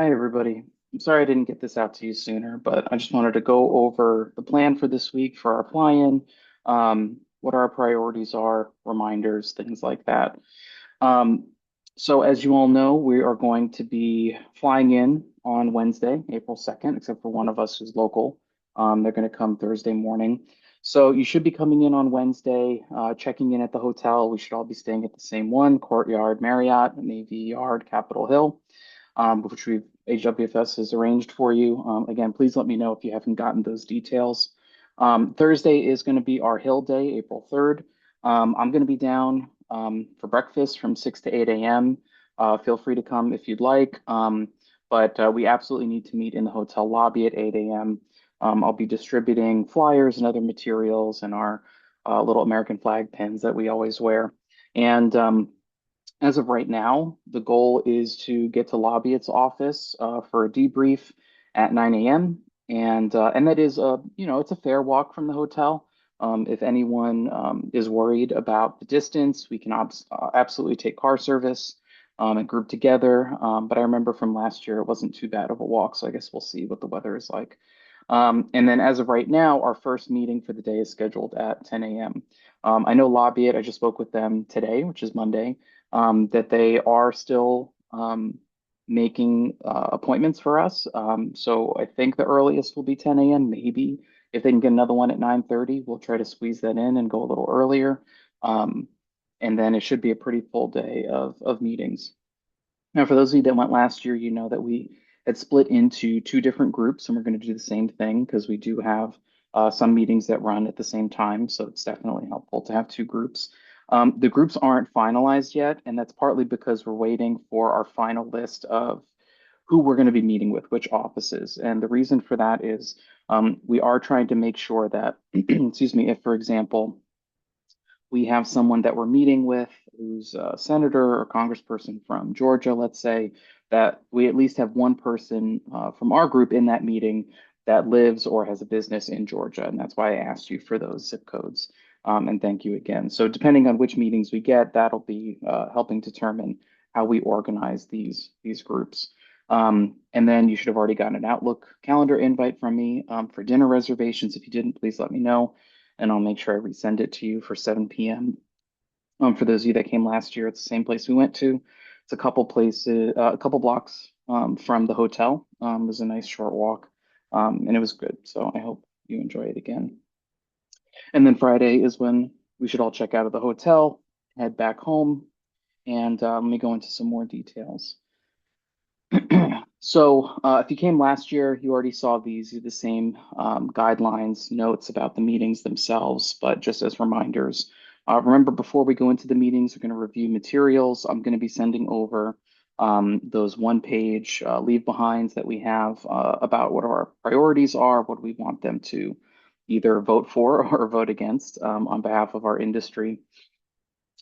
Hi, everybody. I'm sorry I didn't get this out to you sooner, but I just wanted to go over the plan for this week for our fly-in, what our priorities are, reminders, things like that. Um, so as you all know, we are going to be flying in on Wednesday, April 2nd, except for one of us who's local. They're going to come Thursday morning. So you should be coming in on Wednesday, checking in at the hotel. We should all be staying at the same one, Courtyard Marriott, Navy Yard, Capitol Hill, which AWFS has arranged for you. Again, please let me know if you haven't gotten those details. Thursday is going to be our Hill Day, April 3rd. I'm going to be down for breakfast from 6 to 8 a.m. Feel free to come if you'd like. But we absolutely need to meet in the hotel lobby at 8 a.m. I'll be distributing flyers and other materials and our little American flag pins that we always wear. And as of right now, the goal is to get to Lobbyet's office for a debrief at 9 a.m. And that is it's a fair walk from the hotel. If anyone is worried about the distance, we can absolutely take car service and group together. But I remember from last year it wasn't too bad of a walk, so I guess we'll see what the weather is like. And then as of right now, our first meeting for the day is scheduled at 10 a.m. I know Lobbyet, I just spoke with them today, which is Monday, that they are still making appointments for us. So I think the earliest will be 10 a.m. Maybe if they can get another one at 9:30, we'll try to squeeze that in and go a little earlier. Um, and then it should be a pretty full day of meetings. Now, for those of you that went last year, you know that we had split into two different groups, and we're going to do the same thing because we do have some meetings that run at the same time. So it's definitely helpful to have two groups. The groups aren't finalized yet, and that's partly because we're waiting for our final list of who we're going to be meeting with, which offices. And the reason for that is we are trying to make sure that, excuse me, if, for example, we have someone that we're meeting with who's a senator or congressperson from Georgia, let's say, that we at least have one person from our group in that meeting that lives or has a business in Georgia. And that's why I asked you for those zip codes. And thank you again. So depending on which meetings we get, that'll be helping determine how we organize these groups. And then you should have already gotten an Outlook calendar invite from me for dinner reservations. If you didn't, please let me know and I'll make sure I resend it to you for 7 p.m. For those of you that came last year, it's the same place we went to. It's a couple places, a couple blocks from the hotel. It was a nice short walk, and it was good. So I hope you enjoy it again. And then Friday is when we should all check out of the hotel, head back home, and let me go into some more details. So, if you came last year, you already saw these, the same guidelines, notes about the meetings themselves, but just as reminders. Remember, before we go into the meetings, we're going to review materials. I'm going to be sending over those one-page leave behinds that we have about what our priorities are, what we want them to either vote for or vote against on behalf of our industry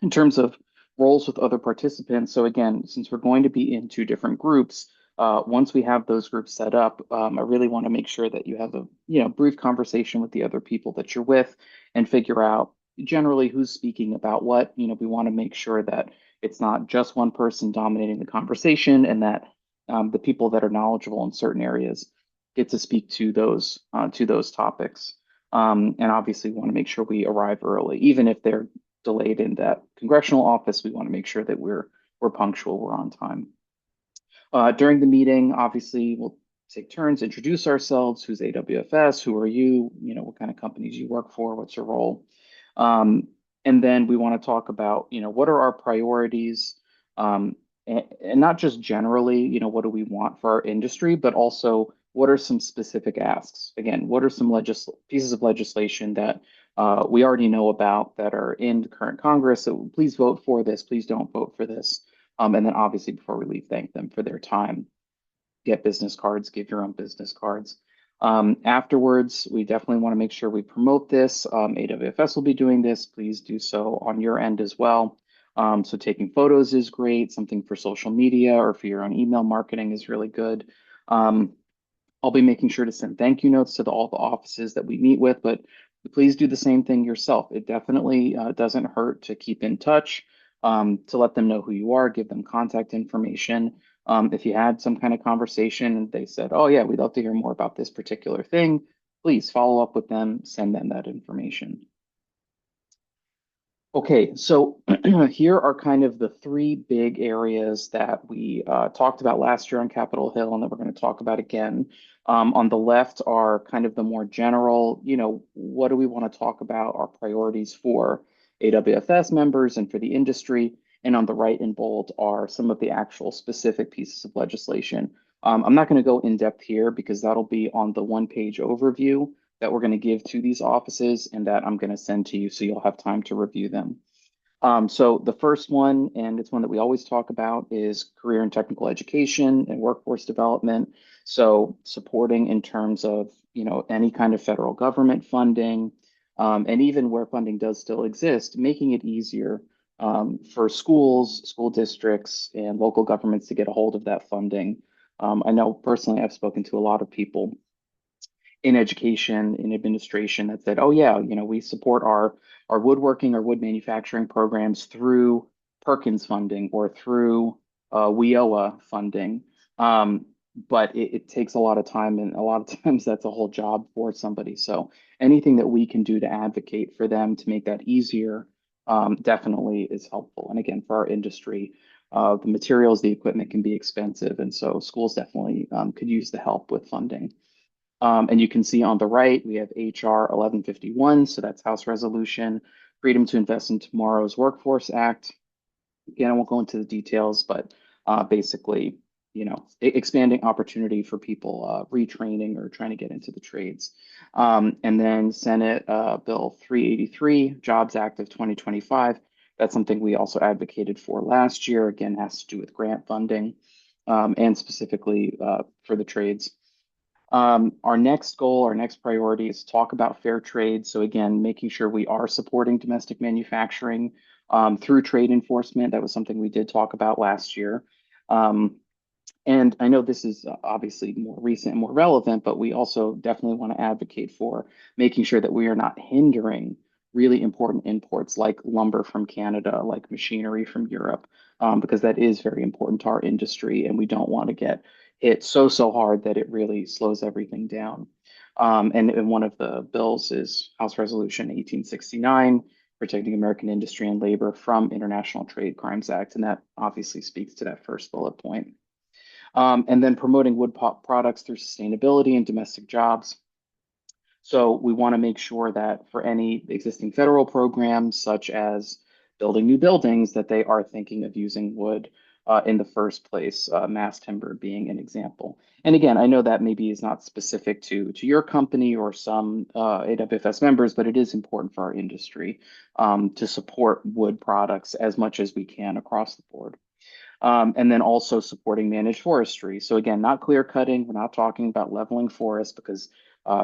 in terms of roles with other participants. So again, since we're going to be in two different groups, once we have those groups set up, I really want to make sure that you have a brief conversation with the other people that you're with and figure out generally who's speaking about what. We want to make sure that it's not just one person dominating the conversation and that the people that are knowledgeable in certain areas get to speak to those topics. And obviously, we want to make sure we arrive early, even if they're delayed in that congressional office. We want to make sure that we're punctual, we're on time. During the meeting, obviously, we'll take turns, introduce ourselves. Who's AWFS? Who are you? What kind of companies you work for? What's your role? And then we want to talk about, what are our priorities? And not just generally, what do we want for our industry, but also what are some specific asks? Again, what are some pieces of legislation that we already know about that are in the current Congress? So please vote for this. Please don't vote for this. And then obviously before we leave, thank them for their time. Get business cards, give your own business cards. Afterwards, we definitely want to make sure we promote this. AWFS will be doing this. Please do so on your end as well. So taking photos is great. Something for social media or for your own email marketing is really good. I'll be making sure to send thank you notes to all the offices that we meet with, but please do the same thing yourself. It definitely doesn't hurt to keep in touch, to let them know who you are, give them contact information. If you had some kind of conversation and they said, oh, yeah, we'd love to hear more about this particular thing, please follow up with them, send them that information. Okay, so here are kind of the three big areas that we talked about last year on Capitol Hill and that we're going to talk about again. On the left are kind of the more general, what do we want to talk about, our priorities for AWFS members and for the industry. And on the right in bold are some of the actual specific pieces of legislation. I'm not going to go in depth here because that'll be on the one-page overview that we're going to give to these offices and that I'm going to send to you so you'll have time to review them. So the first one, and it's one that we always talk about, is career and technical education and workforce development. So supporting in terms of, any kind of federal government funding, and even where funding does still exist, making it easier for schools, school districts, and local governments to get a hold of that funding. I know personally, I've spoken to a lot of people in education, in administration that said, oh yeah, we support our woodworking or wood manufacturing programs through Perkins funding or through WIOA funding. But it takes a lot of time, and a lot of times that's a whole job for somebody. So anything that we can do to advocate for them to make that easier definitely is helpful. And again, for our industry, the materials, the equipment can be expensive, and so schools definitely could use the help with funding. And you can see on the right, we have HR 1151. So that's House Resolution, Freedom to Invest in Tomorrow's Workforce Act. Again, I won't go into the details, but basically, expanding opportunity for people retraining or trying to get into the trades. And then Senate Bill 383, Jobs Act of 2025. That's something we also advocated for last year. Again, has to do with grant funding and specifically for the trades. Our next goal, our next priority is to talk about fair trade. So again, making sure we are supporting domestic manufacturing through trade enforcement. That was something we did talk about last year. Um, and I know this is obviously more recent and more relevant, but we also definitely want to advocate for making sure that we are not hindering really important imports like lumber from Canada, like machinery from Europe, because that is very important to our industry, and we don't want to get hit so hard that it really slows everything down. And one of the bills is House Resolution 1869, Protecting American Industry and Labor from International Trade Crimes Act, and that obviously speaks to that first bullet point. And then promoting wood products through sustainability and domestic jobs. So we want to make sure that for any existing federal programs, such as building new buildings, that they are thinking of using wood in the first place, mass timber being an example. And again, I know that maybe is not specific to your company or some AWFS members, but it is important for our industry to support wood products as much as we can across the board. And then also supporting managed forestry. So again, not clear cutting. We're not talking about leveling forests because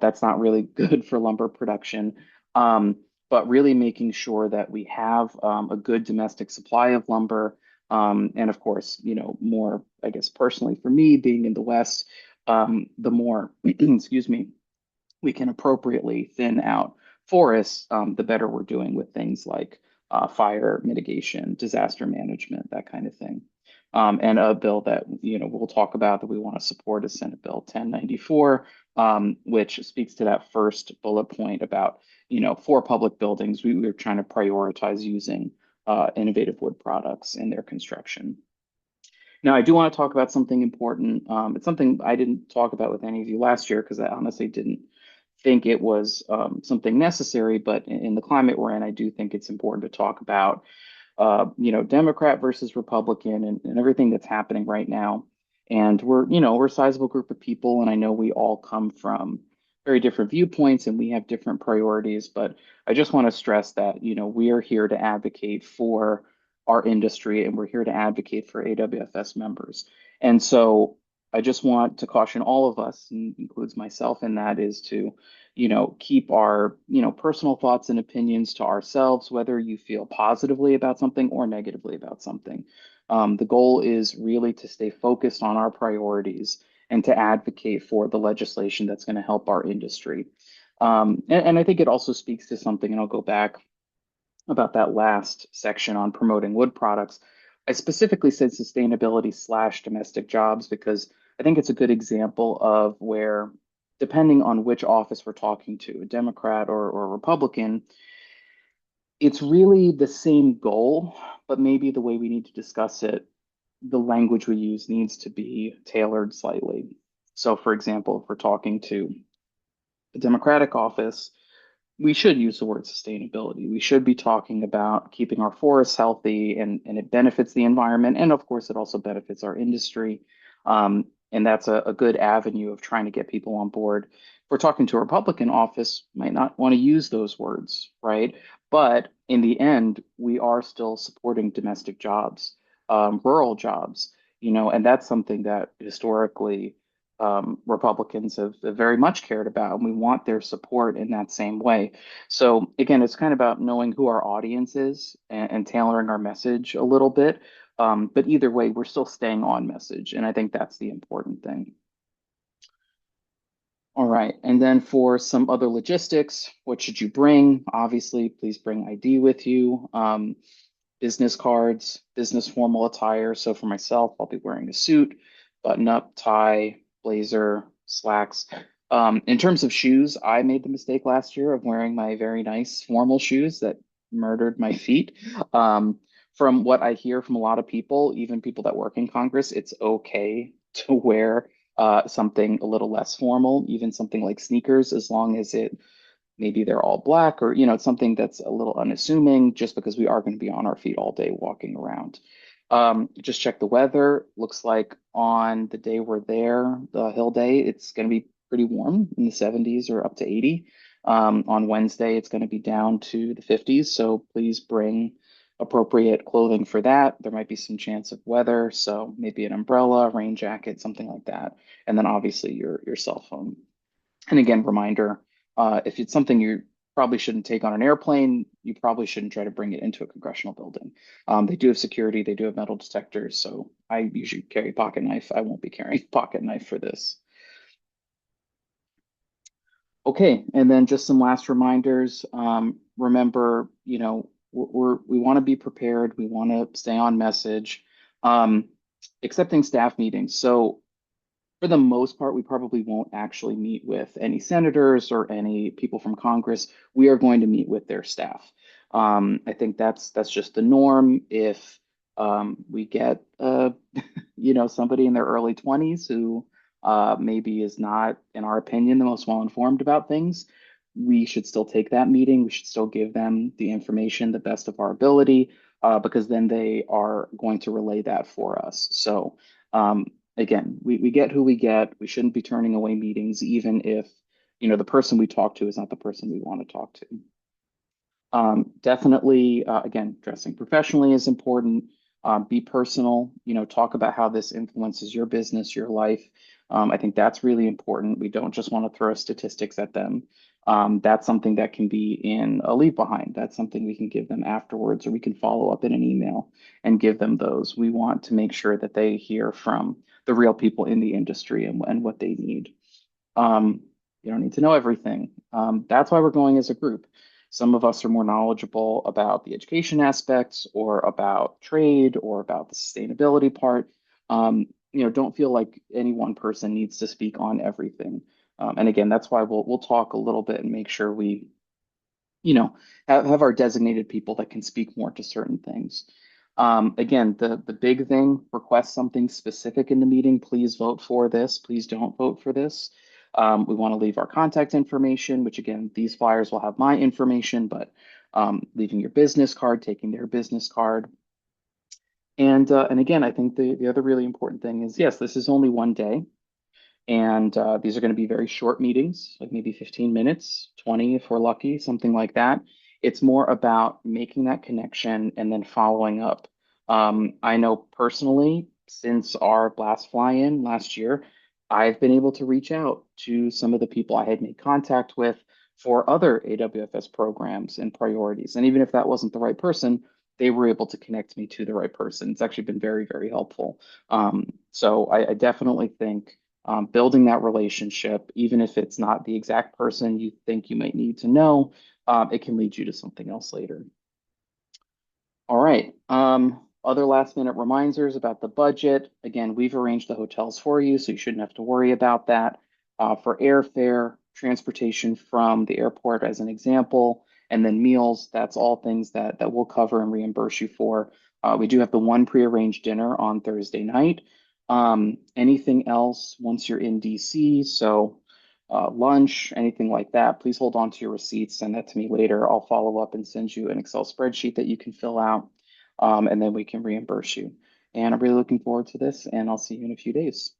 that's not really good for lumber production. But really making sure that we have a good domestic supply of lumber. And of course, more, I guess, personally for me, being in the West, the more, excuse me, we can appropriately thin out forests, the better we're doing with things like fire mitigation, disaster management, that kind of thing. And a bill that we'll talk about that we want to support is Senate Bill 1094, which speaks to that first bullet point about for public buildings, we're trying to prioritize using innovative wood products in their construction. Now, I do want to talk about something important. It's something I didn't talk about with any of you last year because I honestly didn't think it was something necessary. But in the climate we're in, I do think it's important to talk about, Democrat versus Republican and everything that's happening right now. And we're a sizable group of people, and I know we all come from very different viewpoints and we have different priorities. But I just want to stress that, we are here to advocate for our industry and we're here to advocate for AWFS members. And so I just want to caution all of us, and includes myself in that, is to, keep our, personal thoughts and opinions to ourselves, whether you feel positively about something or negatively about something. The goal is really to stay focused on our priorities and to advocate for the legislation that's going to help our industry. And I think it also speaks to something, and I'll go back about that last section on promoting wood products. I specifically said sustainability slash domestic jobs because I think it's a good example of where, depending on which office we're talking to, a Democrat or a Republican, it's really the same goal, but maybe the way we need to discuss it, the language we use needs to be tailored slightly. So, for example, if we're talking to the Democratic office, we should use the word sustainability. We should be talking about keeping our forests healthy and it benefits the environment. And of course, it also benefits our industry. And that's a good avenue of trying to get people on board. If we're talking to a Republican office, might not want to use those words, right? But in the end, we are still supporting domestic jobs, rural jobs, and that's something that historically Republicans have very much cared about, and we want their support in that same way. So again, it's kind of about knowing who our audience is and tailoring our message a little bit. But either way, we're still staying on message, and I think that's the important thing. All right, and then for some other logistics, what should you bring? Obviously, please bring ID with you. Business cards, business formal attire. So for myself, I'll be wearing a suit, button up, tie, blazer, slacks. In terms of shoes, I made the mistake last year of wearing my very nice formal shoes that murdered my feet. From what I hear from a lot of people, even people that work in Congress, it's okay to wear something a little less formal, even something like sneakers, as long as it maybe they're all black or it's something that's a little unassuming just because we are going to be on our feet all day walking around. Just check the weather. Looks like on the day we're there, the hill day, it's going to be pretty warm in the 70s or up to 80. On Wednesday, it's going to be down to the 50s, so please bring appropriate clothing for that. There might be some chance of weather, so maybe an umbrella, rain jacket, something like that, and then obviously your cell phone. And again, reminder, if it's something you probably shouldn't take on an airplane, you probably shouldn't try to bring it into a congressional building. They do have security, they do have metal detectors, so I usually carry a pocket knife. I won't be carrying a pocket knife for this. Okay, and then just some last reminders. Remember, we want to be prepared. We want to stay on message. Um, Accepting staff meetings. So for the most part, we probably won't actually meet with any senators or any people from Congress. We are going to meet with their staff. I think that's just the norm. If we get somebody in their early 20s who maybe is not, in our opinion, the most well informed about things, we should still take that meeting. We should still give them the information the best of our ability, because then they are going to relay that for us. So again, we get who we get. We shouldn't be turning away meetings, even if, the person we talk to is not the person we want to talk to. Definitely, again, dressing professionally is important. Be personal, talk about how this influences your business, your life. I think that's really important. We don't just want to throw statistics at them. That's something that can be in a leave behind. That's something we can give them afterwards, or we can follow up in an email and give them those. We want to make sure that they hear from the real people in the industry and what they need. Um, you don't need to know everything. That's why we're going as a group. Some of us are more knowledgeable about the education aspects or about trade or about the sustainability part. Don't feel like any one person needs to speak on everything. And again, that's why we'll talk a little bit and make sure we, have our designated people that can speak more to certain things. Again, the big thing, request something specific in the meeting. Please vote for this. Please don't vote for this. We want to leave our contact information, which again, these flyers will have my information, but leaving your business card, taking their business card. And again, I think the other really important thing is, yes, this is only one day. And these are going to be very short meetings, like maybe 15 minutes, 20 if we're lucky, something like that. It's more about making that connection and then following up. I know personally, since our last fly-in last year, I've been able to reach out to some of the people I had made contact with for other AWFS programs and priorities. And even if that wasn't the right person, they were able to connect me to the right person. It's actually been very, very helpful. So I definitely think building that relationship, even if it's not the exact person you think you might need to know, it can lead you to something else later. All right. Other last minute reminders about the budget. Again, we've arranged the hotels for you, so you shouldn't have to worry about that. For airfare, transportation from the airport, as an example, and then meals, that's all things that we'll cover and reimburse you for. We do have the one prearranged dinner on Thursday night. Anything else once you're in DC, so lunch, anything like that, please hold on to your receipts, send that to me later. I'll follow up and send you an Excel spreadsheet that you can fill out, and then we can reimburse you. And I'm really looking forward to this, and I'll see you in a few days.